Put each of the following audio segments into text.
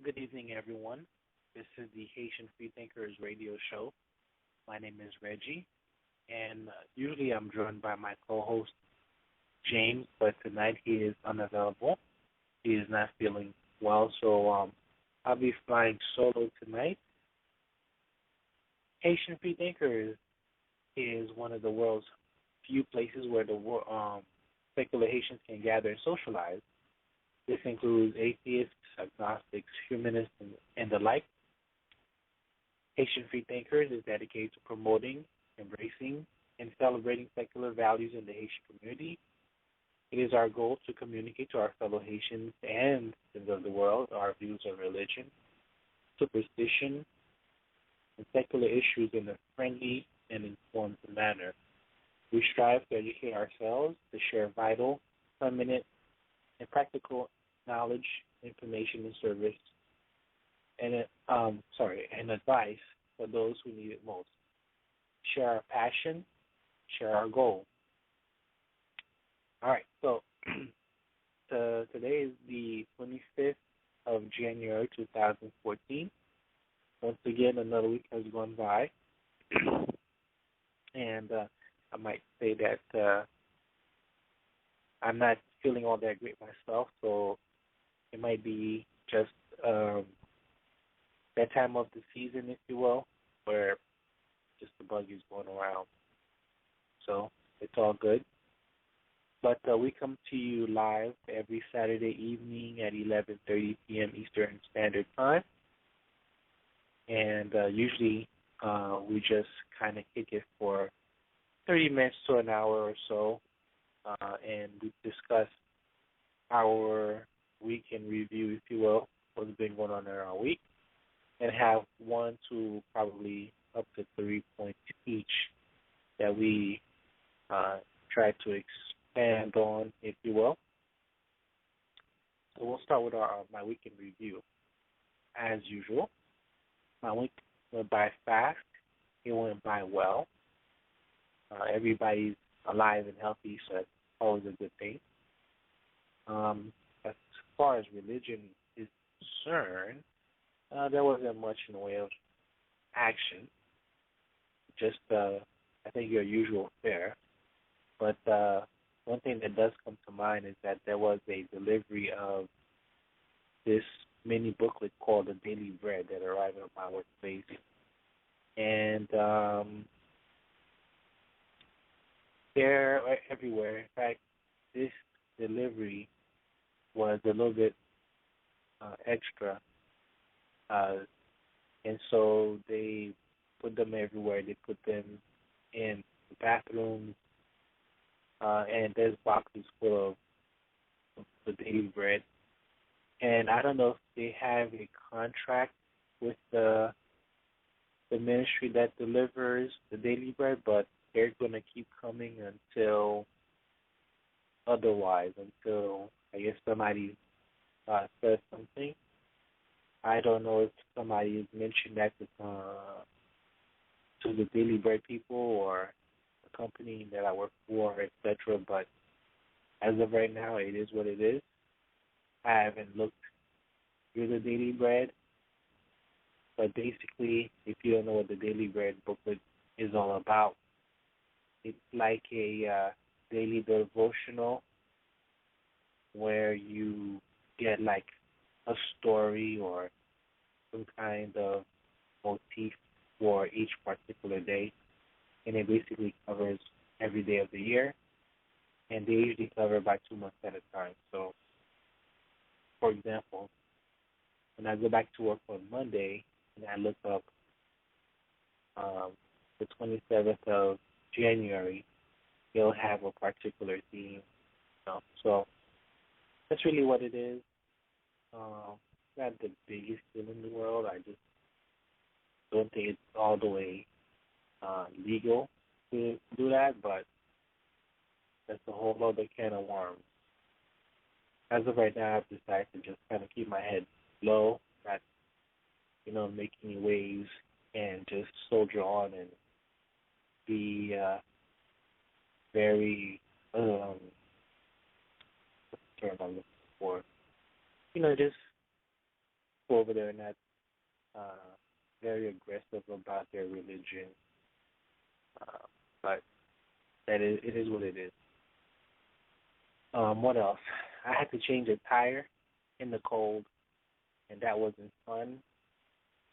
Good evening, everyone. This is the Haitian FREE Thinkers radio show. My name is Reggie, and usually I'm joined by my co-host, James, but tonight he is unavailable. He is not feeling well, so I'll be flying solo tonight. Haitian FREE Thinkers is one of the world's few places where secular Haitians can gather and socialize. This includes atheists, agnostics, humanists, and the like. Haitian Free Thinkers is dedicated to promoting, embracing, and celebrating secular values in the Haitian community. It is our goal to communicate to our fellow Haitians and citizens of the world our views on religion, superstition, and secular issues in a friendly and informed manner. We strive to educate ourselves, to share vital, permanent, and practical knowledge, information, and service, and advice for those who need it most. Share our passion, share our goal. All right, so today is the 25th of January 2014. Once again, another week has gone by, and I might say that I'm not feeling all that great myself, so it might be just that time of the season, if you will, where just the bug is going around. So it's all good. But we come to you live every Saturday evening at 11:30 p.m. Eastern Standard Time. And usually we just kind of kick it for 30 minutes to an hour or so, and we discuss our week in review, if you will, what's been going on in our week, and have 1 to probably up to 3 points each that we try to expand on, if you will. So we'll start with my week in review. As usual, my week went by fast. It went by well. Everybody's alive and healthy, so that's always a good thing. As far as religion is concerned, there wasn't much in the way of action. Just, I think, your usual fare. But one thing that does come to mind is that there was a delivery of this mini booklet called The Daily Bread that arrived at my workplace. And they're everywhere. In fact, this delivery was a little bit extra. And so they put them everywhere. They put them in the bathrooms, and there's boxes full of the daily bread. And I don't know if they have a contract with the ministry that delivers the daily bread, but they're going to keep coming until otherwise, until I guess somebody says something. I don't know if somebody has mentioned that to the Daily Bread people or the company that I work for, etc. But as of right now, it is what it is. I haven't looked through the Daily Bread, but basically, if you don't know what the Daily Bread booklet is all about, it's like a daily devotional where you get like a story or some kind of motif for each particular day, and it basically covers every day of the year, and they usually cover about 2 months at a time. So, for example, when I go back to work on Monday and I look up the 27th of January, they'll have a particular theme. So that's really what it is. Not the biggest deal in the world. I just don't think it's all the way legal to do that, but that's a whole other can of worms. As of right now, I've decided to just kind of keep my head low, not, make any waves, and just soldier on and be very, what's the term I'm looking for? Just people over there are not very aggressive about their religion, but it is what it is. What else? I had to change a tire in the cold, and that wasn't fun.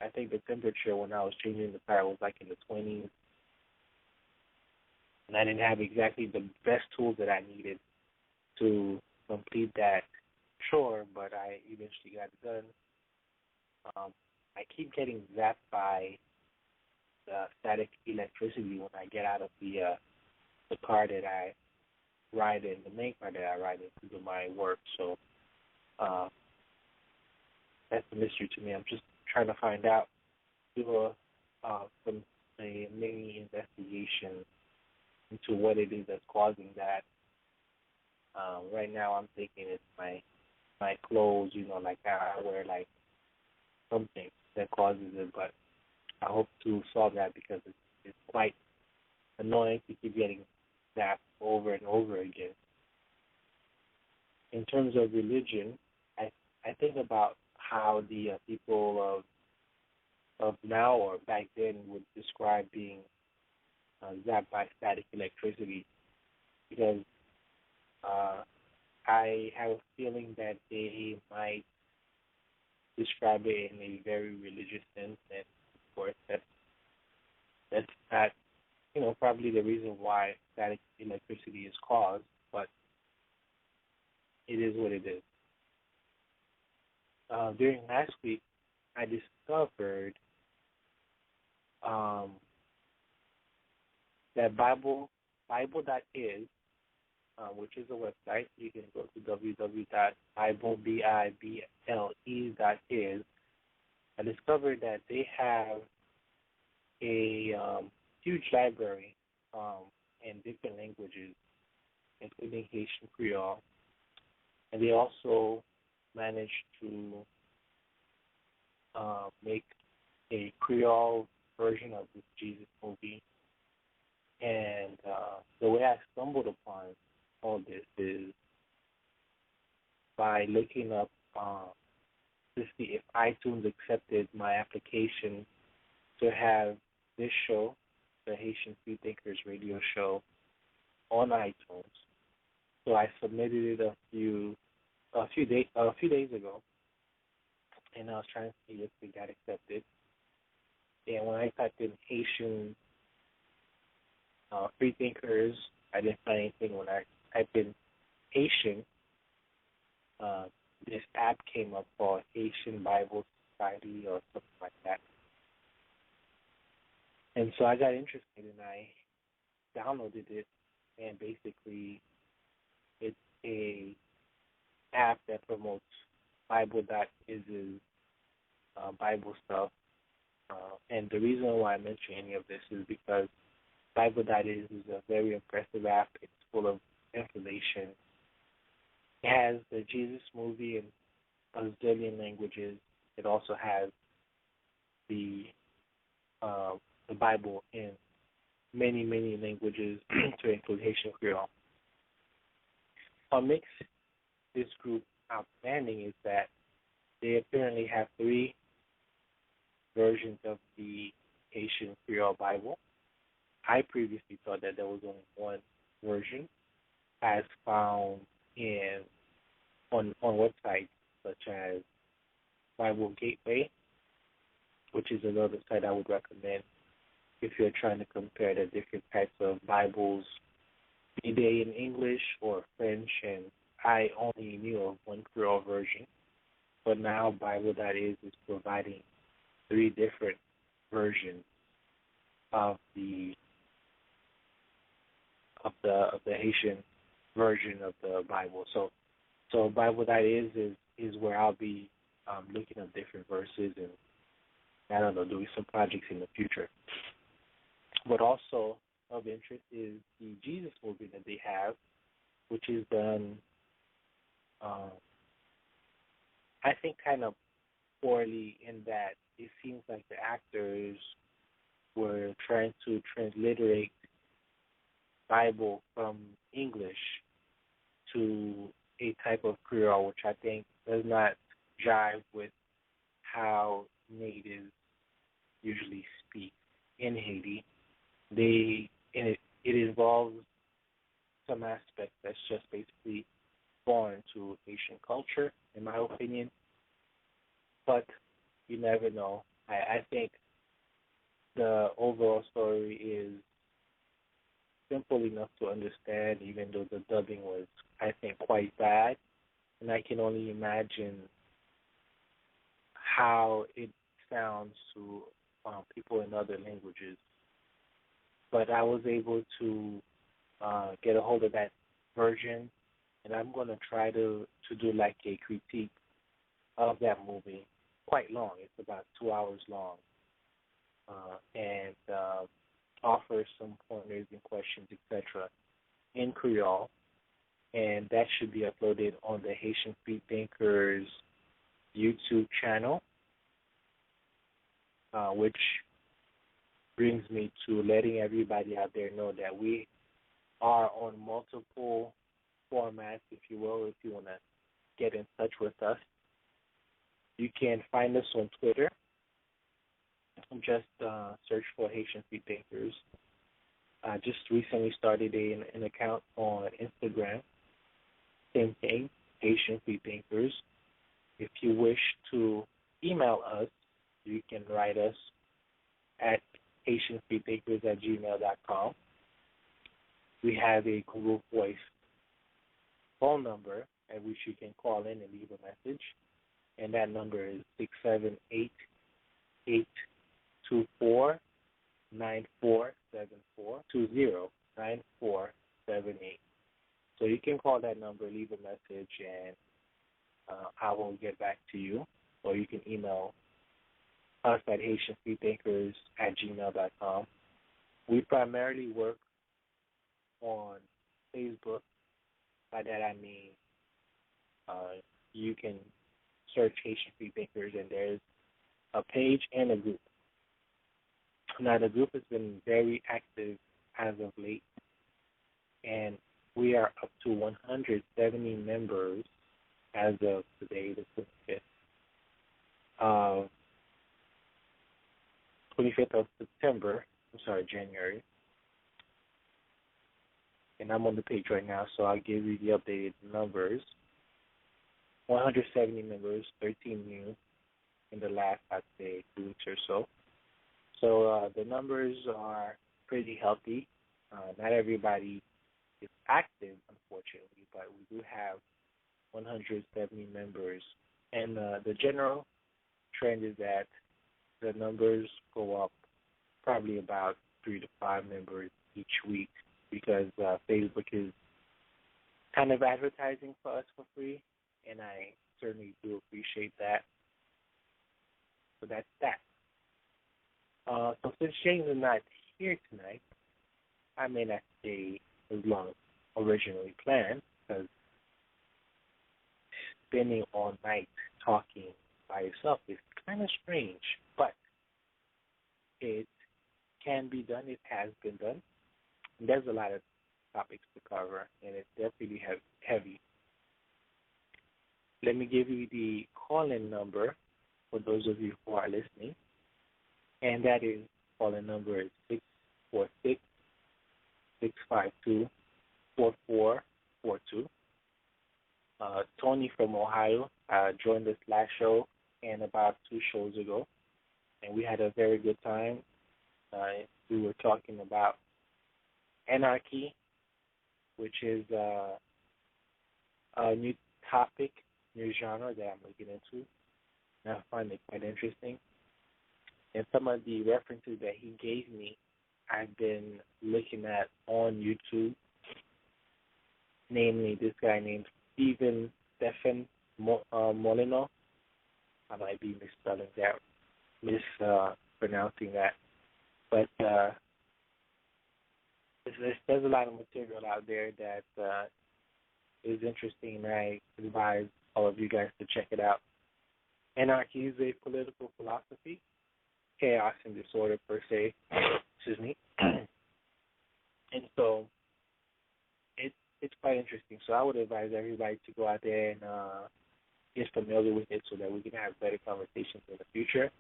I think the temperature when I was changing the tire was like in the 20s, and I didn't have exactly the best tools that I needed to complete that chore, but I eventually got it done. I keep getting zapped by static electricity when I get out of the car that I ride in, the main car that I ride in to do my work. So that's a mystery to me. I'm just trying to find out, do a mini investigation into what it is that's causing that. Right now, I'm thinking it's my clothes. Like I wear like something that causes it, but I hope to solve that because it's quite annoying to keep getting that over and over again. In terms of religion, I think about how the people of now or back then would describe being zapped by static electricity, because I have a feeling that they might describe it in a very religious sense, and of course that's not probably the reason why static electricity is caused, but it is what it is. During last week, I discovered that Bible.is, which is a website. You can go to www.bible.is. I discovered that they have a huge library in different languages, including Haitian Creole, and they also managed to make a Creole version of this Jesus movie. And the way I stumbled upon all this is by looking up to see if iTunes accepted my application to have this show, the Haitian FREE Thinkers radio show, on iTunes. So I submitted it a few days ago, and I was trying to see if it got accepted. And when I typed in Haitian FREE Thinkers, I didn't find anything. When I typed in Haitian, this app came up called Haitian Bible Society or something like that. And so I got interested and I downloaded it, and basically it's a app that promotes Bible.is's Bible stuff. And the reason why I mention any of this is because Bible.is is a very impressive app. It's full of information. It has the Jesus movie in a zillion languages. It also has the Bible in many, many languages to include Haitian Creole. What makes this group outstanding is that they apparently have 3 versions of the Haitian Creole Bible. I previously thought that there was only one version, as found on websites such as Bible Gateway, which is another site I would recommend if you're trying to compare the different types of Bibles, be they in English or French. And I only knew of one Creole version, but now Bible.is is providing 3 different versions of the Haitian version of the Bible. So Bible.is is where I'll be looking at different verses and, I don't know, doing some projects in the future. But also of interest is the Jesus movie that they have, which is done, I think, kind of poorly in that it seems like the actors were trying to transliterate Bible from English to a type of Creole, which I think does not jive with how natives usually speak in Haiti. It involves some aspects that's just basically foreign to Haitian culture, in my opinion. But you never know. I think the overall story is simple enough to understand, even though the dubbing was, I think, quite bad. And I can only imagine how it sounds to people in other languages. But I was able to get a hold of that version, and I'm going to try to do like a critique of that movie. Quite long. It's about 2 hours long. And offer some pointers and questions, etc., in Creole. And that should be uploaded on the Haitian FREE Thinkers YouTube channel, which brings me to letting everybody out there know that we are on multiple formats, if you will, if you want to get in touch with us. You can find us on Twitter. Just search for Haitian FREE Thinkers. I just recently started an account on Instagram. Same thing, Haitian FREE Thinkers. If you wish to email us, you can write us at HaitianFreeThinkers@gmail.com. We have a Google Voice phone number at which you can call in and leave a message, and that number is 678-824-9474, 20-9478. So you can call that number, leave a message, and I will get back to you. Or you can email us at HaitianFreeThinkers@gmail.com. We primarily work on Facebook. By that I mean you can search Haitian FREE Thinkers, and there's a page and a group. Now, the group has been very active as of late, and we are up to 170 members as of today, the 25th of September. January. And I'm on the page right now, so I'll give you the updated numbers. 170 members, 13 new in the last, I'd say, 2 weeks or so. So the numbers are pretty healthy. Not everybody is active, unfortunately, but we do have 170 members. And the general trend is that the numbers go up probably about 3 to 5 members each week, because Facebook is kind of advertising for us for free, and I certainly do appreciate that. So that's that. So since James is not here tonight, I may not stay as long as originally planned, because spending all night talking by yourself is kind of strange, but it can be done. It has been done. And there's a lot of topics to cover, and it's definitely heavy. Let me give you the call-in number for those of you who are listening, and that is, call-in number is 646-652-4442. Tony from Ohio joined us last show and about 2 shows ago, and we had a very good time. We were talking about anarchy, which is a new topic, new genre that I'm looking into, and I find it quite interesting. And some of the references that he gave me, I've been looking at on YouTube, namely this guy named Stephen Molino. I might be mispronouncing that. But there's a lot of material out there that is interesting, and I advise all of you guys to check it out. Anarchy is a political philosophy, chaos and disorder per se. Excuse me. And so it's quite interesting. So I would advise everybody to go out there and is familiar with it so that we can have better conversations in the future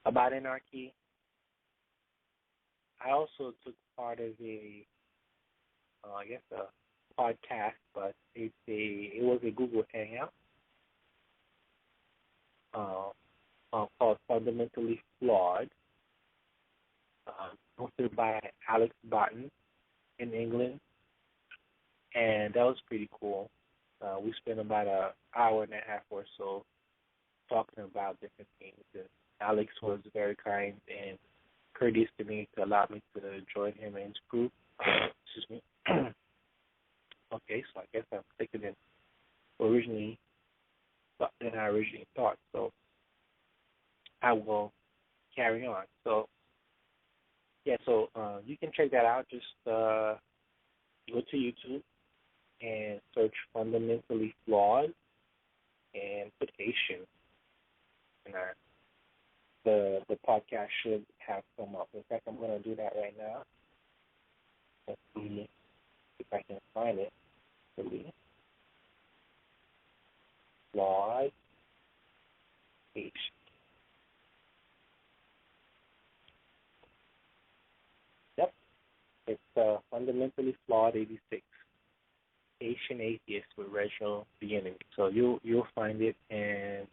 about anarchy. I also took part of a podcast, but it was a Google Hangout called Fundamentally Flawed, hosted by Alex Barton in England, and that was pretty cool. We spent about an hour and a half or so talking about different things, and Alex was very kind and courteous to me to allow me to join him in his group. Excuse me. Okay, so I guess I'm thinking than I originally thought. So I will carry on. So yeah, so you can check that out. Just go to YouTube and search Fundamentally Flawed and put Haitian. And the podcast should have come up. In fact, I'm going to do that right now. Let's see if I can find it. Flawed Haitian. Yep. It's Fundamentally Flawed 86. Haitian Atheist with Reggie beginning. So you'll find it, and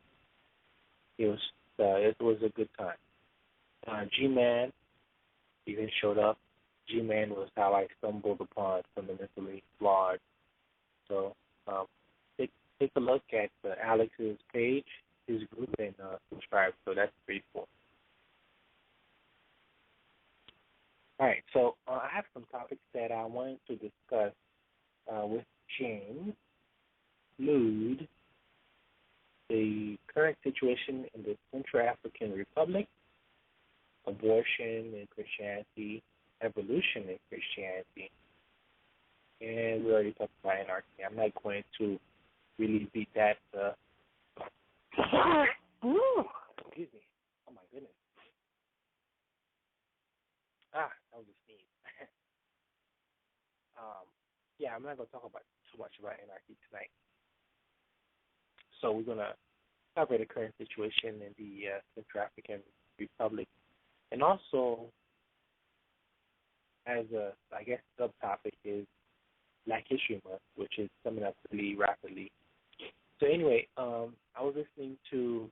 it was a good time. G-Man even showed up. G-Man was how I stumbled upon Fundamentally Flawed. So take a look at Alex's page, his group, and subscribe. So that's pretty cool. All right, so I have some topics that I wanted to discuss with James. Include the current situation in the Central African Republic, abortion in Christianity, evolution in Christianity, and we already talked about anarchy. I'm not going to really beat that. Excuse me. Oh my goodness. That was a sneeze. Yeah, I'm not going to talk about too much about anarchy tonight. So we're going to cover the current situation in the Central African Republic, and also as a, I guess, subtopic is Black History Month, which is coming up really rapidly. So anyway, I was listening to,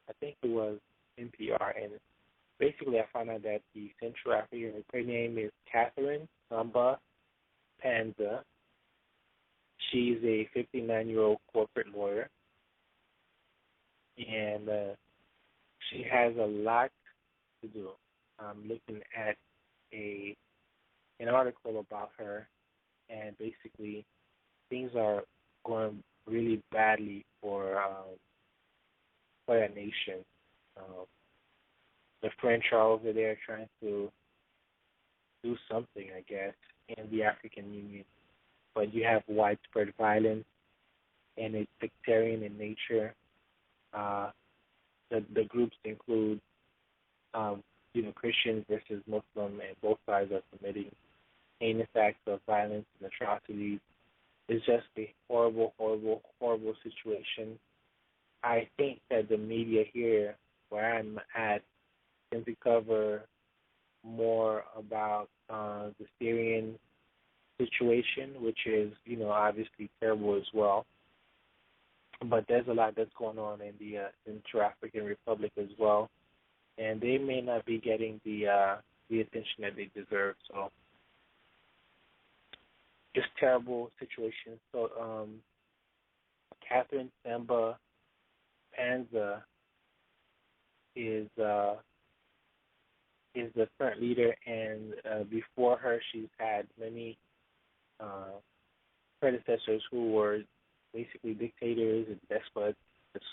I think it was NPR, and basically I found out that the Central African, her name is Catherine Samba Panza. She's a 59-year-old corporate lawyer, and she has a lot to do. I'm looking at an article about her, and basically things are going really badly for that nation. The French are over there trying to do something, I guess, in the African Union, but you have widespread violence, and it's sectarian in nature. The groups include, Christians versus Muslim, and both sides are committing heinous acts of violence and atrocities. It's just a horrible, horrible, horrible situation. I think that the media here, where I'm at, tend to cover more about the Syrian situation, which is, obviously terrible as well. But there's a lot that's going on in the Central African Republic as well, and they may not be getting the attention that they deserve. So, just terrible situation. So, Catherine Samba Panza is the current leader, and before her, she's had many predecessors who were basically dictators and despots, just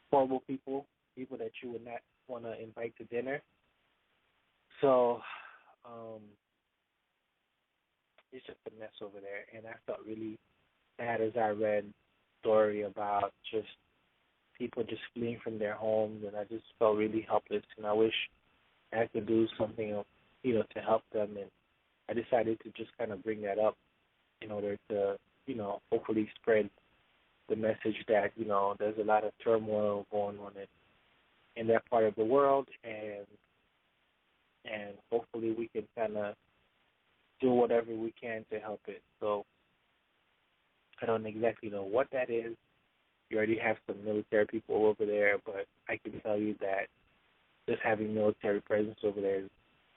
horrible people that you would not want to invite to dinner. So it's just a mess over there, and I felt really bad as I read the story about just people just fleeing from their homes, and I just felt really helpless, and I wish I could do something, to help them, and I decided to just kind of bring that up in order to, hopefully spread the message that, there's a lot of turmoil going on in that part of the world, and hopefully we can kind of do whatever we can to help it. So I don't exactly know what that is. You already have some military people over there, but I can tell you that just having military presence over there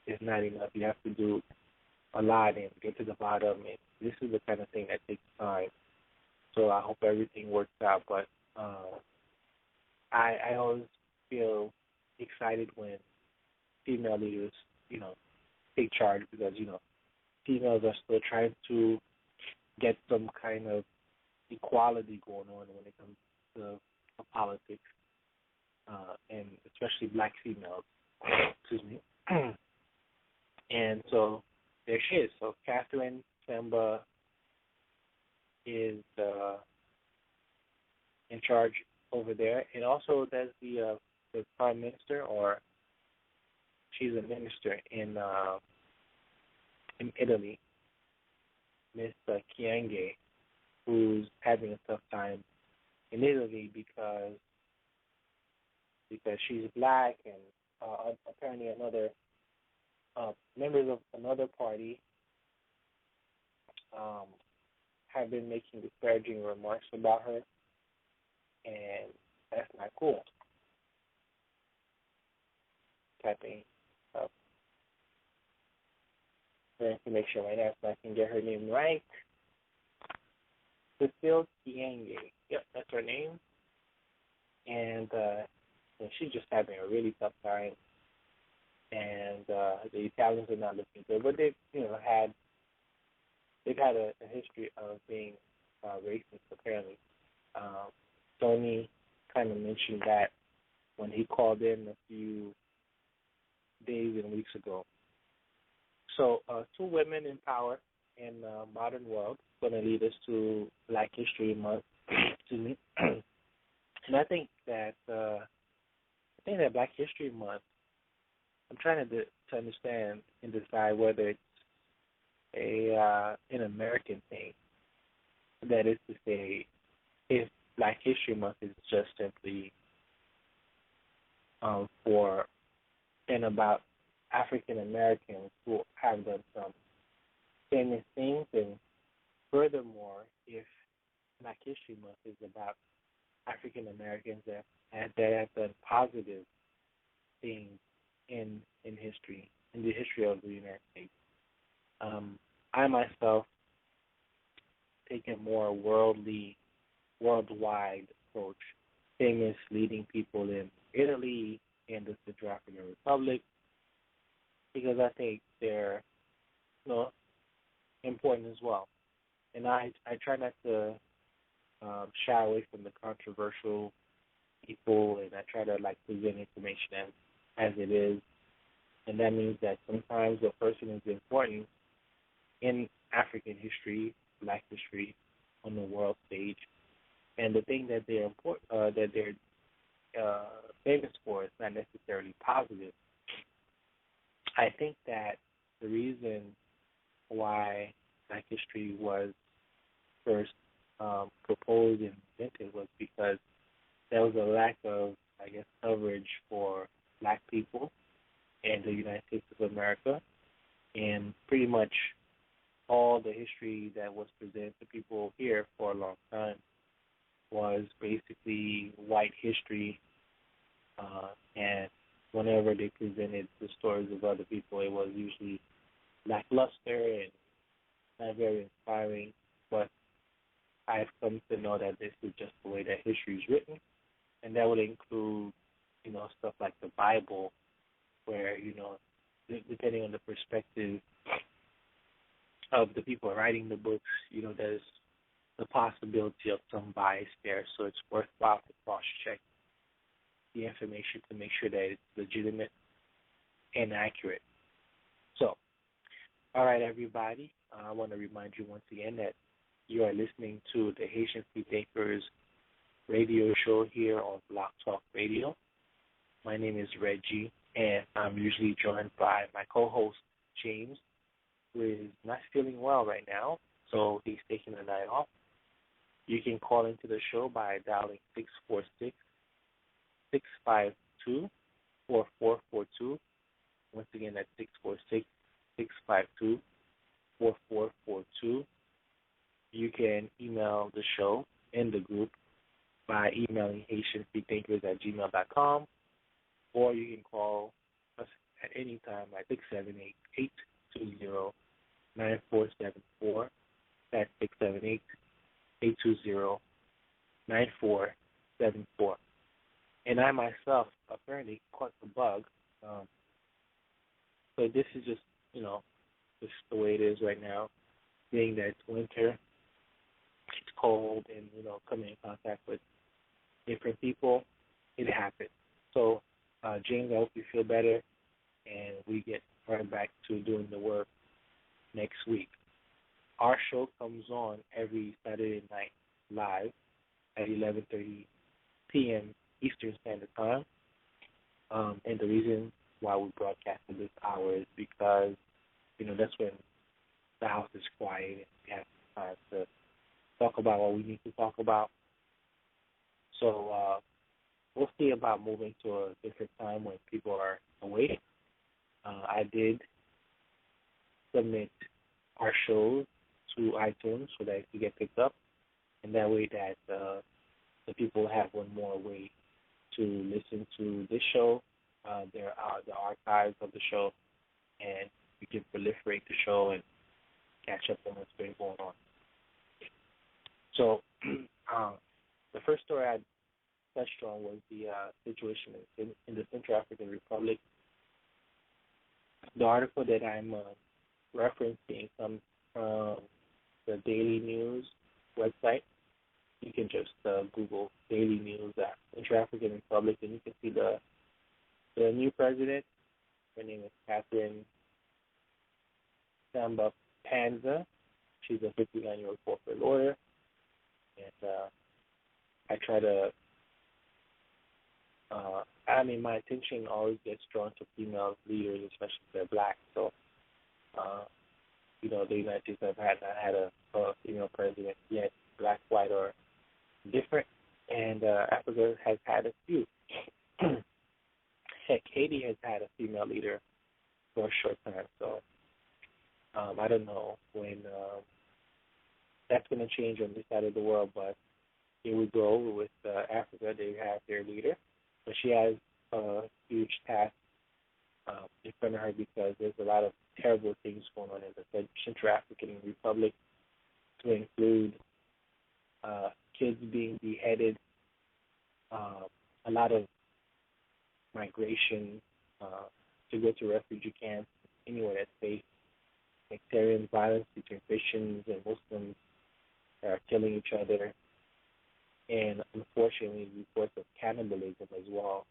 is not enough. You have to do a lot and get to the bottom, and this is the kind of thing that takes time. So I hope everything works out, but I always feel excited when female leaders, take charge because, females are still trying to get some kind of equality going on when it comes to politics, and especially black females. Excuse me. And so there she is. So Catherine Samba is in charge over there, and also there's the prime minister, or she's a minister in Italy, Miss Kyenge, who's having a tough time in Italy because she's black, and apparently another members of another party have been making disparaging remarks about her, and that's not cool. Typing up her information right now so I can get her name right. Cecile Kienge. Yep, that's her name. And she's just having a really tough time. And the Italians are not looking good, but they've had a history of being racist. Apparently, Tony kind of mentioned that when he called in a few days and weeks ago. So, two women in power in the modern world going to lead us to Black History Month. Excuse me. And I think that Black History Month, I'm trying to understand and decide whether it's an American thing. That is to say, if Black History Month is just simply for and about African Americans who have done some famous things, and furthermore, if Black History Month is about African Americans that have done positive things in history, in the history of the United States. I myself take a more worldwide approach. Famous leading people in Italy and the Central African Republic, because I think they're important as well. And I try not to shy away from the controversial people, and I try to present information as it is. And that means that sometimes a person is important in African history, Black history, on the world stage, and the thing that they're famous for is not necessarily positive. I think that the reason why Black history was first proposed and invented was because there was a lack of, coverage for Black people in the United States of America, and pretty much all the history that was presented to people here for a long time was basically white history, and whenever they presented the stories of other people, it was usually lackluster and not very inspiring. But I've come to know that this is just the way that history is written, and that would include, stuff like the Bible, where, depending on the perspective of the people writing the books, there's the possibility of some bias there. So it's worthwhile to cross-check the information to make sure that it's legitimate and accurate. So, all right, everybody, I want to remind you once again that you are listening to the Haitian FREE Thinkers radio show here on Blog Talk Radio. My name is Reggie, and I'm usually joined by my co-host, James, who is not feeling well right now, so he's taking the night off. You can call into the show by dialing 646-652-4442. Once again, that's 646-652-4442. You can email the show in the group by emailing Haitian FREE Thinkers at gmail.com, or you can call us at any time at 678-820-9474. That's 678-820-9474. And I myself apparently caught the bug. So this is just, just the way it is right now. Being that it's winter, it's cold, and, coming in contact with different people, it happens. So, James, I hope you feel better, and we get right back to doing the work next week. Our show comes on every Saturday night live at 11:30 p.m. Eastern Standard Time. And the reason why we broadcast at this hour is because, that's when the house is quiet and we have time to talk about what we need to talk about. So we'll see about moving to a different time when people are awake. I did submit our shows to iTunes so that it can get picked up, and that way that the people have one more way to listen to this show. There are the archives of the show, and we can proliferate the show and catch up on what's been going on. So the first story I touched on was the situation in the Central African Republic. The article that I'm referencing comes from the Daily News website. You can just Google Daily News Central African Republic, and you can see the new president. Her name is Catherine Samba Panza. She's a 59-year-old corporate lawyer, and I try to. My attention always gets drawn to female leaders, especially if they're black. So, the United States have not had a female president yet, black, white, or different, and Africa has had a few. Heck, Haiti has had a female leader for a short time, so I don't know when that's going to change on this side of the world, but here we go with Africa. They have their leader, but she has a huge task in front of her because there's a lot of terrible things going on in the Central African Republic, to include kids being beheaded, a lot of migration to go to refugee camps, anywhere that's safe, sectarian violence between Christians and Muslims that are killing each other, and unfortunately reports of cannibalism as well.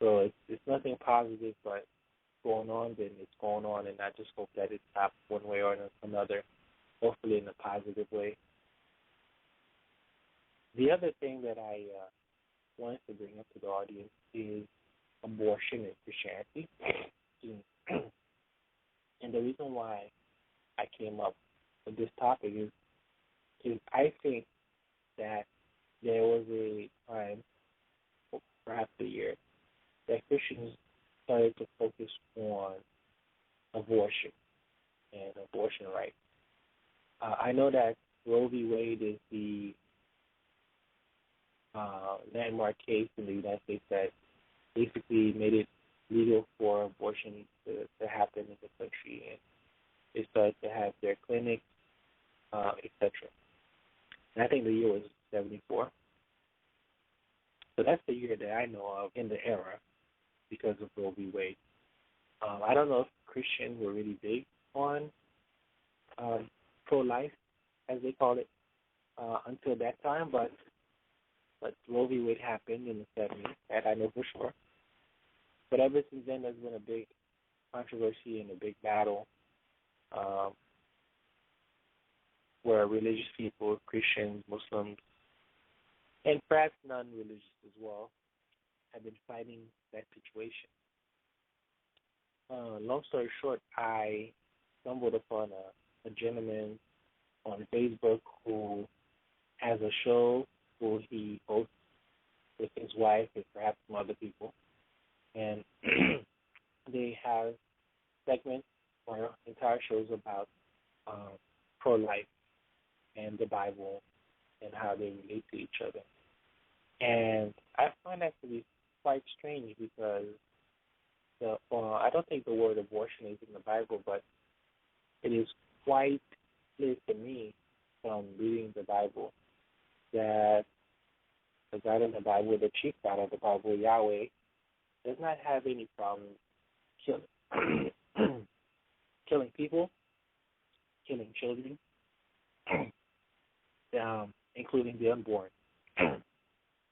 So it's nothing positive, but going on, then it's going on, and I just hope that it stops one way or another, hopefully in a positive way. The other thing that I wanted to bring up to the audience is abortion and Christianity. And the reason why I came up with this topic is I think that there was a time, perhaps a year, that Christians started to focus on abortion and abortion rights. I know that Roe v. Wade is the landmark case in the United States that basically made it legal for abortion to happen in the country, and they started to have their clinics, etc. And I think the year was 74. So that's the year that I know of in the era because of Roe v. Wade. I don't know if Christians were really big on pro-life, as they call it, until that time, but Roe v. Wade happened in the 70s, that I know for sure. But ever since then, there's been a big controversy and a big battle where religious people, Christians, Muslims, and perhaps non-religious as well, have been fighting that situation. Long story short, I stumbled upon a gentleman on Facebook who has a show where he hosts with his wife and perhaps some other people, and they have segments or entire shows about pro-life and the Bible and how they relate to each other. And I find that to be quite strange because I don't think the word abortion is in the Bible, but it is quite clear to me from reading the Bible that the God in the Bible, the chief God of the Bible, Yahweh, does not have any problem killing people, killing children, including the unborn.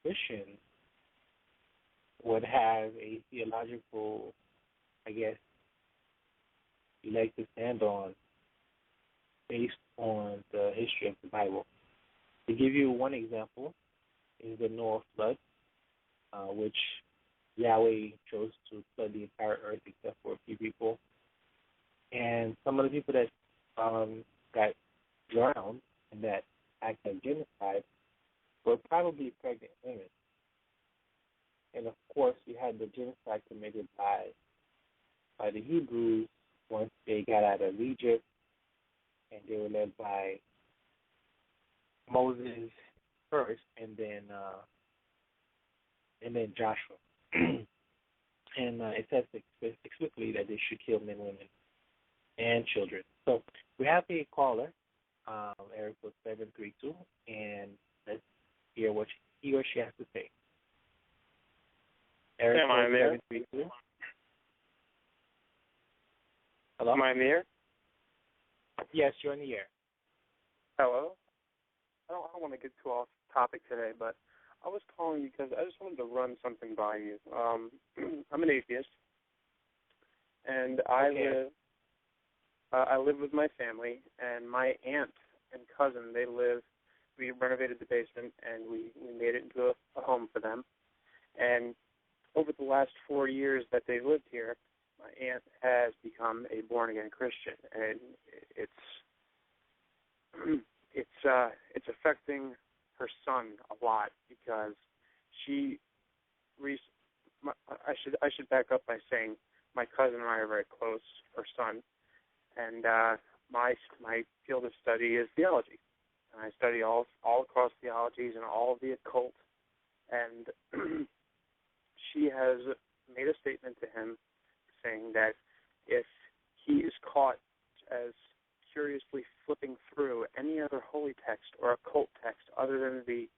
Christians would have a theological, I guess, leg to stand on based on the history of the Bible. To give you one example is the Noah flood, which Yahweh chose to flood the entire earth except for a few people. And some of the people that got drowned in that act of genocide were probably pregnant women. And of course, you had the genocide committed by the Hebrews once they got out of Egypt, and they were led by Moses first, and then Joshua. And it says explicitly that they should kill men, women, and children. So we have a caller, area code 732, and let's hear what he or she has to say. Area code 732. Hello? Am I in the air? Yes, you're in the air. Hello? I don't want to get too off topic today, but I was calling you because I just wanted to run something by you. I'm an atheist, and I live with my family, and my aunt and cousin, we renovated the basement, and we made it into a home for them. And over the last 4 years that they've lived here, my aunt has become a born-again Christian, and it's affecting her son a lot because I should back up by saying my cousin and I are very close, her son, and my field of study is theology, and I study all across theologies and all of the occult, and she has made a statement to him saying that if he is caught as curiously flipping through any other holy text or occult text other than the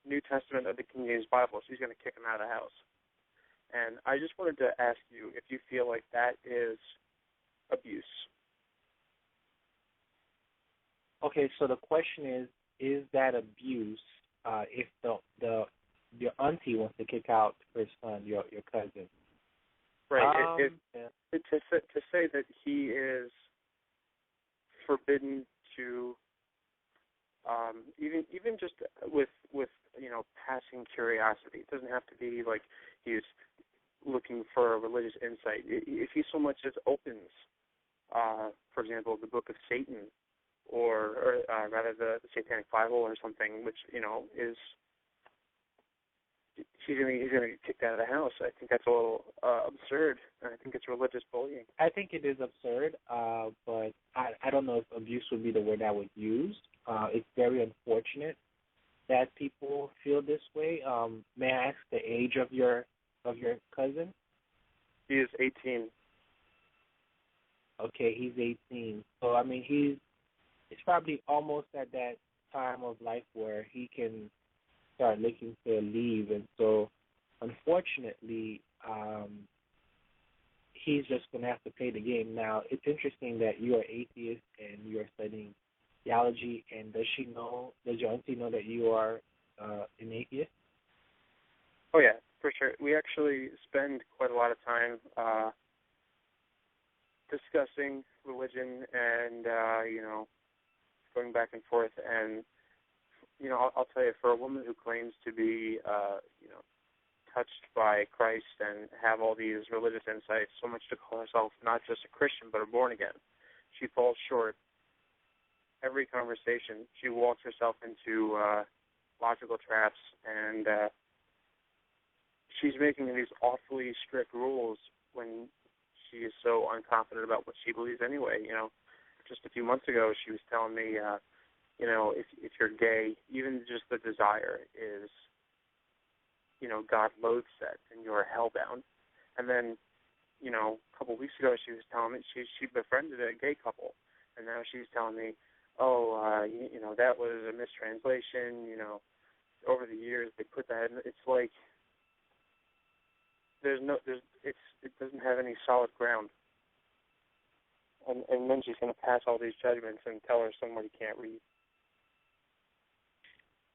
New Testament of the King James Bible, she's going to kick him out of the house. And I just wanted to ask you if you feel like that is abuse. Okay, so the question is that abuse if your auntie wants to kick out her son, your cousin? Right. To say that he is forbidden to even just with passing curiosity. It doesn't have to be like he's looking for a religious insight. If he so much as opens, for example, the Book of Satan, or rather the Satanic Bible or something, which is. He's going to get kicked out of the house. I think that's a little absurd, and I think it's religious bullying. I think it is absurd, but I don't know if abuse would be the word I would use. It's very unfortunate that people feel this way. May I ask the age of your cousin? He is 18. Okay, he's 18. So, I mean, he's probably almost at that time of life where he can start looking to leave, and so unfortunately he's just going to have to play the game. Now, it's interesting that you are atheist and you are studying theology, and does your auntie know that you are an atheist? Oh yeah, for sure. We actually spend quite a lot of time discussing religion and going back and forth, and I'll tell you, for a woman who claims to be, touched by Christ and have all these religious insights, so much to call herself not just a Christian but a born again, she falls short. Every conversation, she walks herself into logical traps, and she's making these awfully strict rules when she is so unconfident about what she believes anyway. Just a few months ago, she was telling me, if you're gay, even just the desire is, God loathes that, and you're hellbound. And then, a couple of weeks ago, she was telling me she befriended a gay couple, and now she's telling me, that was a mistranslation. Over the years they put that in. It's like it doesn't have any solid ground. And then she's going to pass all these judgments and tell her somebody can't read.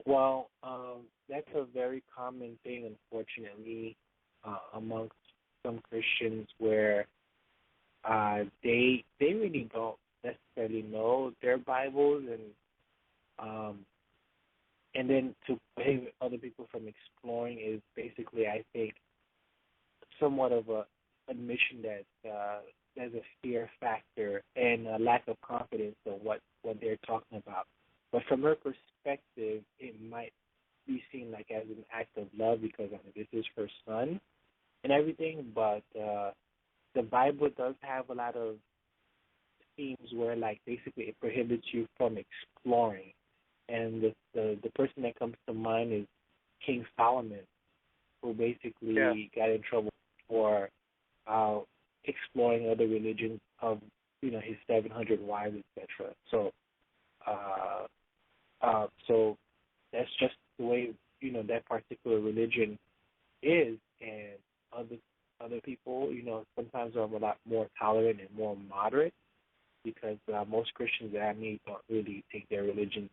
Well, that's a very common thing, unfortunately, amongst some Christians, where they really don't necessarily know their Bibles, and then to prohibit other people from exploring is basically, I think, somewhat of a admission that there's a fear factor and a lack of confidence in what they're talking about. But from her perspective, it might be seen like as an act of love because this is her son and everything. But the Bible does have a lot of themes where, like, basically it prohibits you from exploring. And the person that comes to mind is King Solomon, who basically got in trouble for exploring other religions of, his 700 wives, etc. So that's just the way, that particular religion is. And other people, sometimes are a lot more tolerant and more moderate, because most Christians that I meet don't really take their religion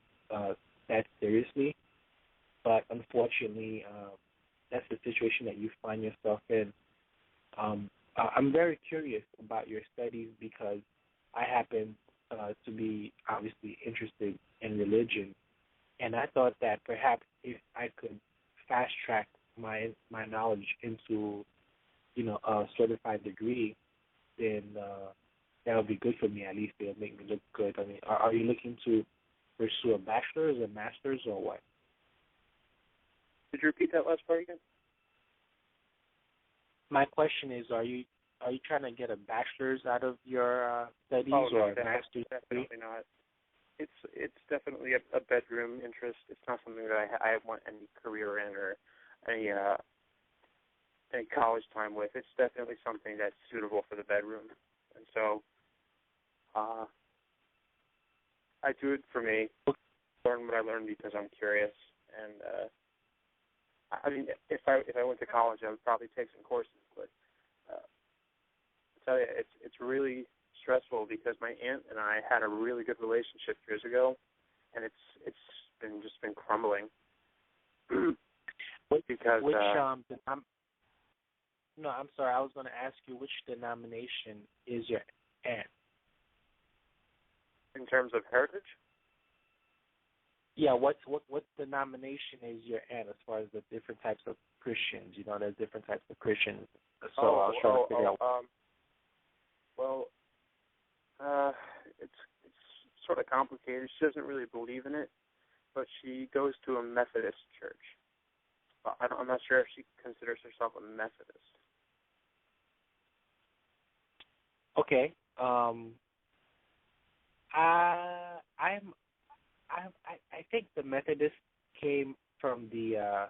that seriously. But unfortunately, that's the situation that you find yourself in. I'm very curious about your studies because I happen to be obviously interested in religion, and I thought that perhaps if I could fast track my knowledge into a certified degree, then that would be good for me. At least it'll make me look good. I mean, are you looking to pursue a bachelor's, a master's, or what? Could you repeat that last part again? My question is, are you trying to get a bachelor's out of your studies, or a master's? Definitely not. It's definitely a bedroom interest. It's not something that I want any career in or any college time with. It's definitely something that's suitable for the bedroom, and so I do it for me. Learn what I learn because I'm curious, and I mean, if I went to college, I would probably take some courses, but I tell you, it's really stressful because my aunt and I had a really good relationship years ago, and it's been crumbling. Because no, I'm sorry. I was going to ask you, which denomination is your aunt? In terms of heritage? Yeah, what denomination is your aunt as far as the different types of Christians? There's different types of Christians. So I was trying to figure out. It's sort of complicated. She doesn't really believe in it, but she goes to a Methodist church. I'm not sure if she considers herself a Methodist. Okay. I think the Methodists came from the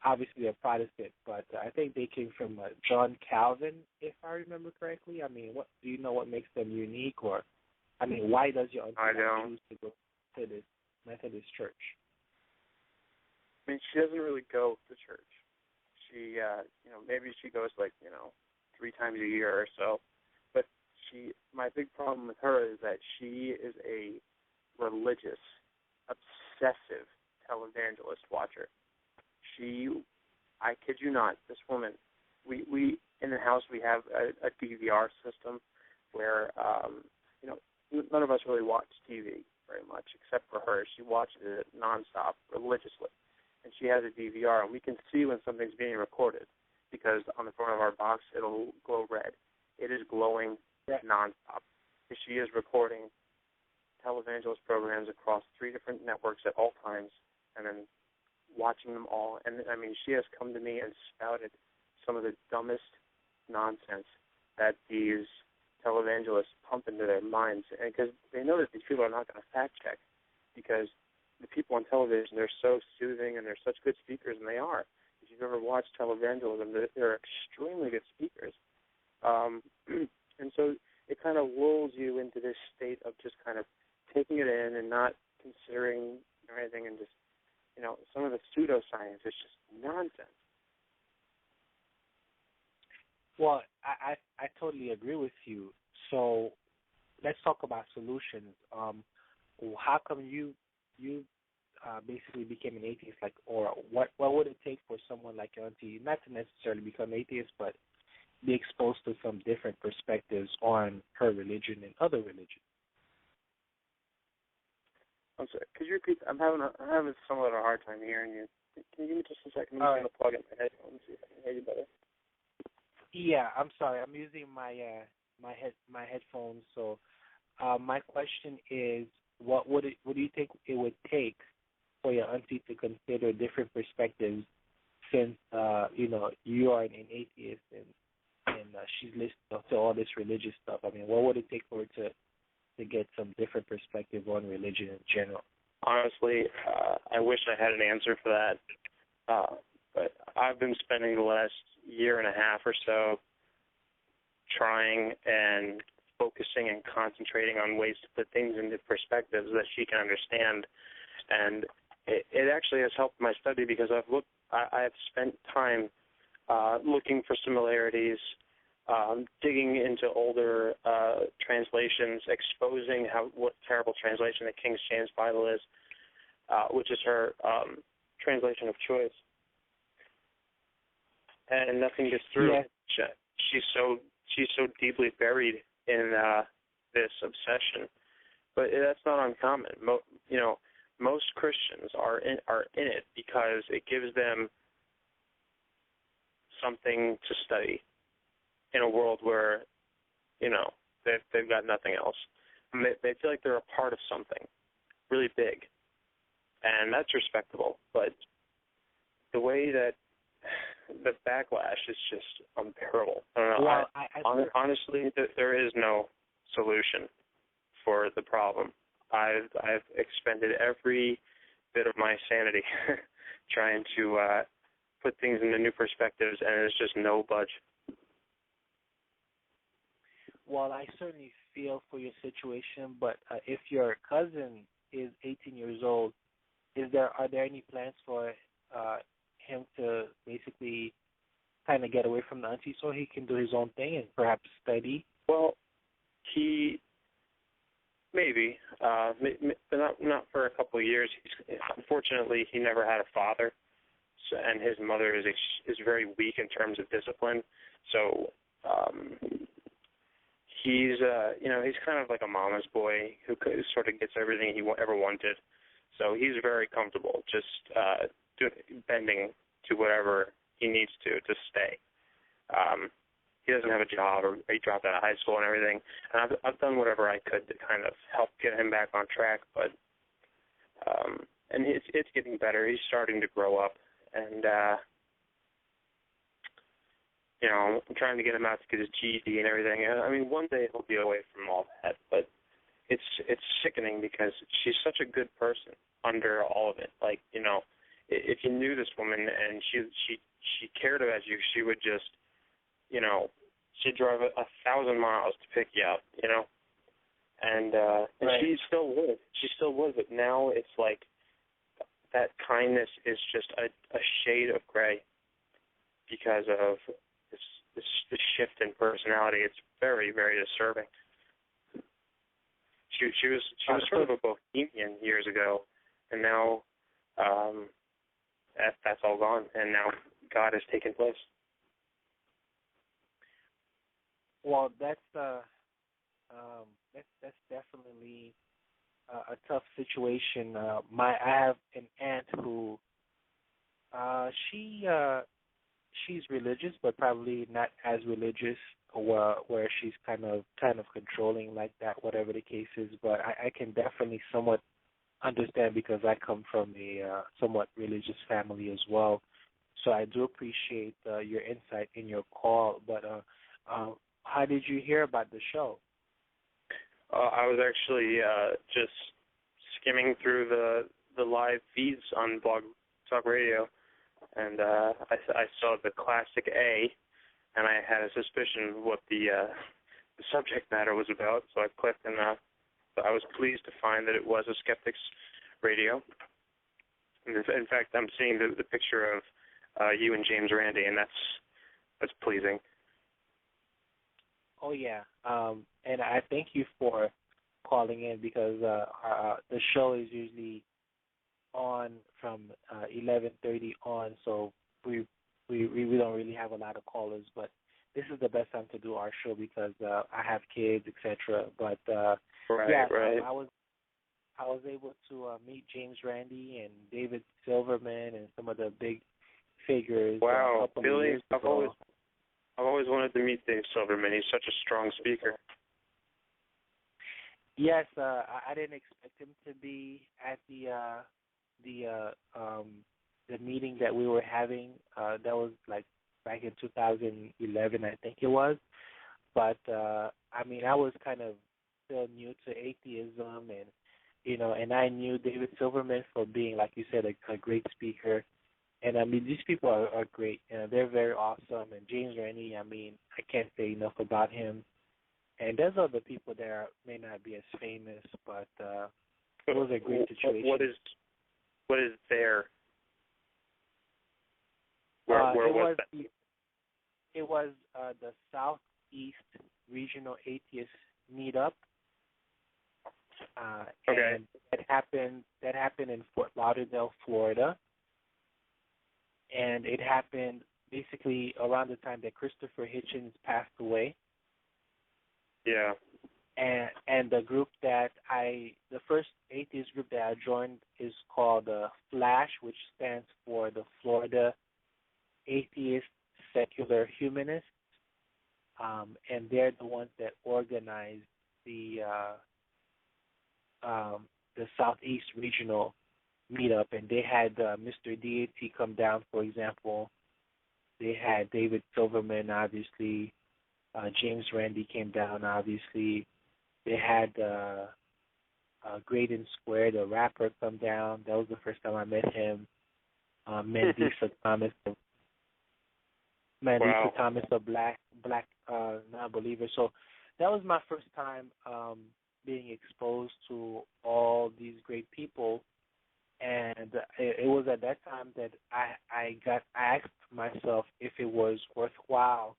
obviously a Protestant, but I think they came from John Calvin, if I remember correctly. I mean, what do you know? What makes them unique, or I mean, why does your uncle choose to go to this Methodist church? I mean, she doesn't really go to church. She, maybe she goes 3 times a year or so. But my big problem with her is that she is a religious, obsessive televangelist watcher. I kid you not, this woman, we in the house we have a DVR system where, none of us really watch TV very much except for her. She watches it nonstop, religiously. And she has a DVR, and we can see when something's being recorded because on the front of our box it'll glow red. It is glowing nonstop. She is recording televangelist programs across 3 different networks at all times, and then watching them all. And, I mean, she has come to me and spouted some of the dumbest nonsense that these televangelists pump into their minds, and because they know that these people are not going to fact check, because the people on television, they're so soothing and they're such good speakers, and they are. If you've ever watched televangelism, they're extremely good speakers. And so it kind of lulls you into this state of just kind of taking it in and not considering anything, and just, some of the pseudoscience is just nonsense. Well, I totally agree with you. So let's talk about solutions. How come you basically became an atheist? Or what would it take for someone like your auntie not to necessarily become atheist, but be exposed to some different perspectives on her religion and other religions? I'm sorry. Could you repeat? I'm having somewhat of a hard time hearing you. Can you give me just a second? I'm going to plug in my headphones and see if I can hear you better. Yeah, I'm sorry. I'm using my headphones. So my question is, what do you think it would take for your auntie to consider different perspectives, since you are an atheist and she's listening to all this religious stuff? I mean, what would it take for her to get some different perspective on religion in general? Honestly, I wish I had an answer for that. But I've been spending the last year and a half or so trying and focusing and concentrating on ways to put things into perspectives that she can understand. And it actually has helped my study, because I've spent time looking for similarities, digging into older translations, exposing what terrible translation the King James Bible is, which is her translation of choice. And nothing gets through. Yeah. She's so deeply buried in this obsession, but that's not uncommon. Most Christians are in it because it gives them something to study in a world where they've got nothing else. And they feel like they're a part of something really big, and that's respectable. But the way that the backlash is just unbearable. I don't know. Well, honestly, there is no solution for the problem. I've expended every bit of my sanity trying to put things into new perspectives, and it's just no budge. Well, I certainly feel for your situation, but if your cousin is 18 years old, are there any plans for him to basically kind of get away from the auntie so he can do his own thing and perhaps study? Well, maybe, but not for a couple of years. Unfortunately, he never had a father, and his mother is very weak in terms of discipline. So he's kind of like a mama's boy who sort of gets everything he ever wanted. So he's very comfortable just bending to whatever he needs to stay. He doesn't have a job, or he dropped out of high school and everything. And I've done whatever I could to kind of help get him back on track, but and it's getting better. He's starting to grow up, and I'm trying to get him out to get his GED and everything. I mean, one day he'll be away from all that, but it's sickening because she's such a good person under all of it. Like, if you knew this woman and she cared about you, she would just, she'd drive 1,000 miles to pick you up, and right. She still would. She still would, but now it's like that kindness is just a shade of gray because of this shift in personality. It's very, very disturbing. She was sort of a bohemian years ago, and now that's all gone, and now God has taken place. Well, that's definitely a tough situation. I have an aunt who she's religious, but probably not as religious, where she's kind of controlling like that, whatever the case is. But I can definitely somewhat understand because I come from a somewhat religious family as well. So I do appreciate your insight in your call. But how did you hear about the show? I was actually just skimming through the live feeds on Blog Talk Radio, and I saw the classic A, and I had a suspicion of what the subject matter was about, so I clicked, and I was pleased to find that it was a Skeptics Radio. And in fact, I'm seeing the picture of you and James Randi, and that's pleasing. Oh, yeah. And I thank you for calling in because the show is usually on from 11:30 on, so we don't really have a lot of callers, but this is the best time to do our show because I have kids, etc. But right. I was able to meet James Randi and David Silverman and some of the big figures. Wow, a Billy, years I've ago. always wanted to meet Dave Silverman. He's such a strong speaker. Yes, I didn't expect him to be at the meeting that we were having. That was like back in 2011, I think it was. But I mean, I was kind of still new to atheism, and I knew David Silverman for being, like you said, a great speaker. And I mean, these people are great. They're very awesome. And James Randi, I mean, I can't say enough about him. And there's other people there may not be as famous, but it was a great situation. What is there? Where was that? It was the Southeast Regional Atheist Meetup. Okay. And that happened in Fort Lauderdale, Florida. And it happened basically around the time that Christopher Hitchens passed away. Yeah. And the group the first atheist group that I joined is called FLASH, which stands for the Florida Atheist Secular Humanists. And they're the ones that organized the Southeast Regional Meetup, and they had Mr. Deity come down, for example. They had David Silverman, obviously. James Randi came down, obviously. They had Graydon Square, the rapper, come down. That was the first time I met him. Mandisa Thomas, a black non-believer. So that was my first time being exposed to all these great people. And it was at that time that I asked myself if it was worthwhile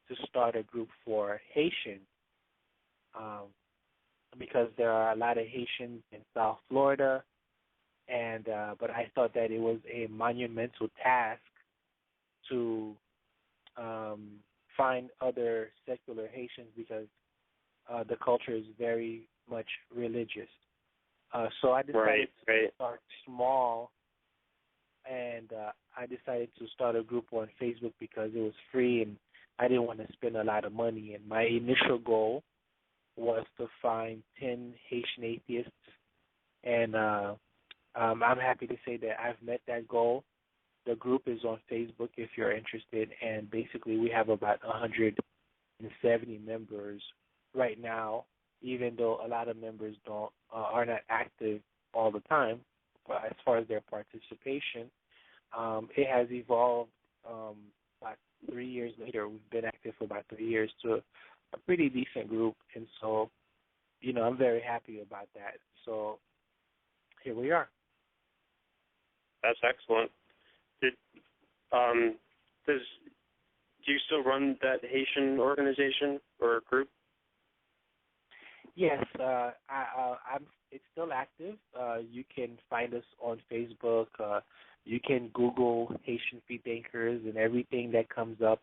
to start a group for Haitians, because there are a lot of Haitians in South Florida, and but I thought that it was a monumental task to find other secular Haitians because the culture is very much religious. So I decided to start small, and I decided to start a group on Facebook because it was free and I didn't want to spend a lot of money. And my initial goal was to find 10 Haitian atheists, and I'm happy to say that I've met that goal. The group is on Facebook if you're interested, and basically we have about 170 members right now, even though a lot of members are not active all the time. But as far as their participation, it has evolved. About 3 years later, we've been active for about 3 years to a pretty decent group, and so, I'm very happy about that. So here we are. That's excellent. Do you still run that Haitian organization or group? Yes, it's still active. You can find us on Facebook. You can Google Haitian FREE Thinkers, and everything that comes up